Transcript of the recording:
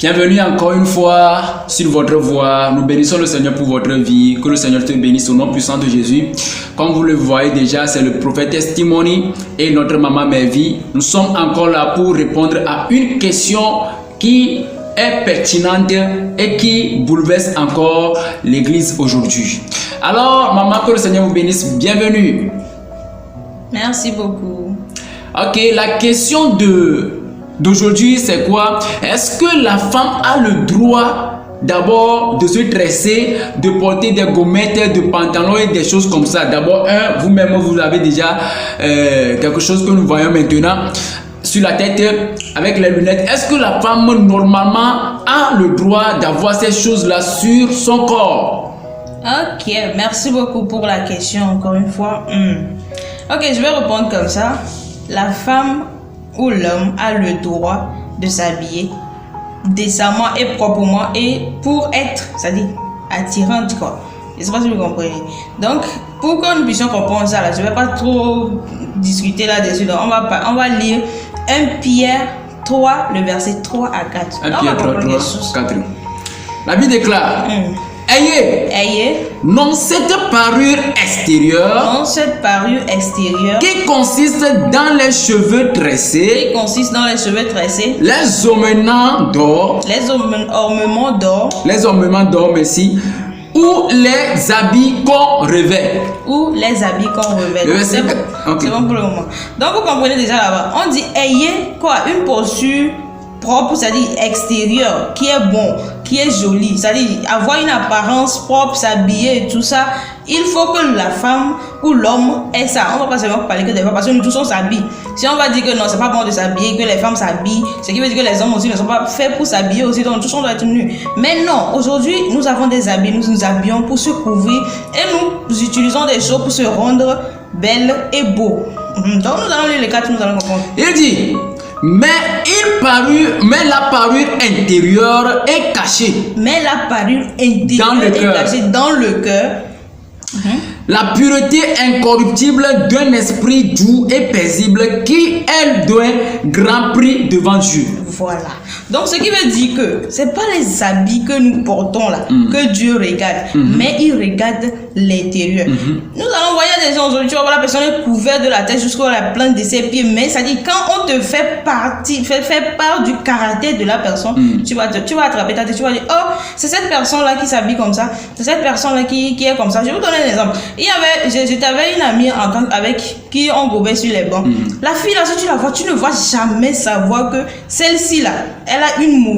Bienvenue encore une fois sur votre voie. Nous bénissons le Seigneur pour votre vie. Que le Seigneur te bénisse au nom puissant de Jésus. Comme vous le voyez déjà, c'est le prophète Testimony et notre maman Mervy. Nous sommes encore là pour répondre à une question qui est pertinente et qui bouleverse encore l'église aujourd'hui. Alors, maman, que le Seigneur vous bénisse. Bienvenue. Merci beaucoup. Ok, la question d'aujourd'hui, c'est quoi? Est-ce que la femme a le droit d'abord de se tresser, de porter des gommettes, de pantalons et des choses comme ça? D'abord, vous-même, vous avez déjà quelque chose que nous voyons maintenant sur la tête avec les lunettes. Est-ce que la femme, normalement, a le droit d'avoir ces choses-là sur son corps? Ok, merci beaucoup pour la question encore une fois. Ok, je vais répondre comme ça. La femme ou l'homme a le droit de s'habiller décemment et proprement et pour être, c'est-à-dire attirante quoi. Je ne sais pas si vous comprenez. Donc, pour que nous puissions comprendre ça, là, je ne vais pas trop discuter là-dessus. Donc, on va lire 1 Pierre 3, le verset 3 à 4. 1 Pierre 3, 4. La Bible déclare Ayez non cette parure extérieure qui consiste dans les cheveux tressés, les ornements d'or, merci, ou les habits qu'on revêt. C'est bon pour le moment. Donc vous comprenez déjà là-bas. On dit ayez quoi? Une posture propre, c'est-à-dire extérieure, qui est bon, qui est jolie, c'est-à-dire avoir une apparence propre, s'habiller et tout ça. Il faut que la femme ou l'homme ait ça. On va pas seulement parler que des femmes, parce que nous tous on s'habille. Si on va dire que non, c'est pas bon de s'habiller, que les femmes s'habillent, ce qui veut dire que les hommes aussi ne sont pas faits pour s'habiller aussi, donc tous on doit être nus. Mais non, aujourd'hui nous avons des habits, nous nous habillons pour se couvrir et nous utilisons des choses pour se rendre belles et beaux. Donc nous allons lire les 4, nous allons comprendre. Il dit mais la parure intérieure est cachée. Mais la parure intérieure est cachée dans le cœur. La pureté incorruptible d'un esprit doux et paisible qui est d'un grand prix devant Dieu. Voilà. Donc ce qui veut dire que c'est pas les habits que nous portons là que Dieu regarde, mais il regarde l'intérieur. Nous allons voir des gens aujourd'hui, tu vas voir la personne est couverte de la tête jusqu'à la plante de ses pieds, mais ça dit quand on te fait part du caractère de la personne, tu vas attraper ta tête, tu vas dire oh c'est cette personne là qui s'habille comme ça, c'est cette personne là qui est comme ça. Je vais vous donner un exemple. J'étais avec une amie avec qui on gobait sur les bancs. La fille là, si tu la vois, tu ne vas jamais savoir que celle-ci là, elle a une mauvaise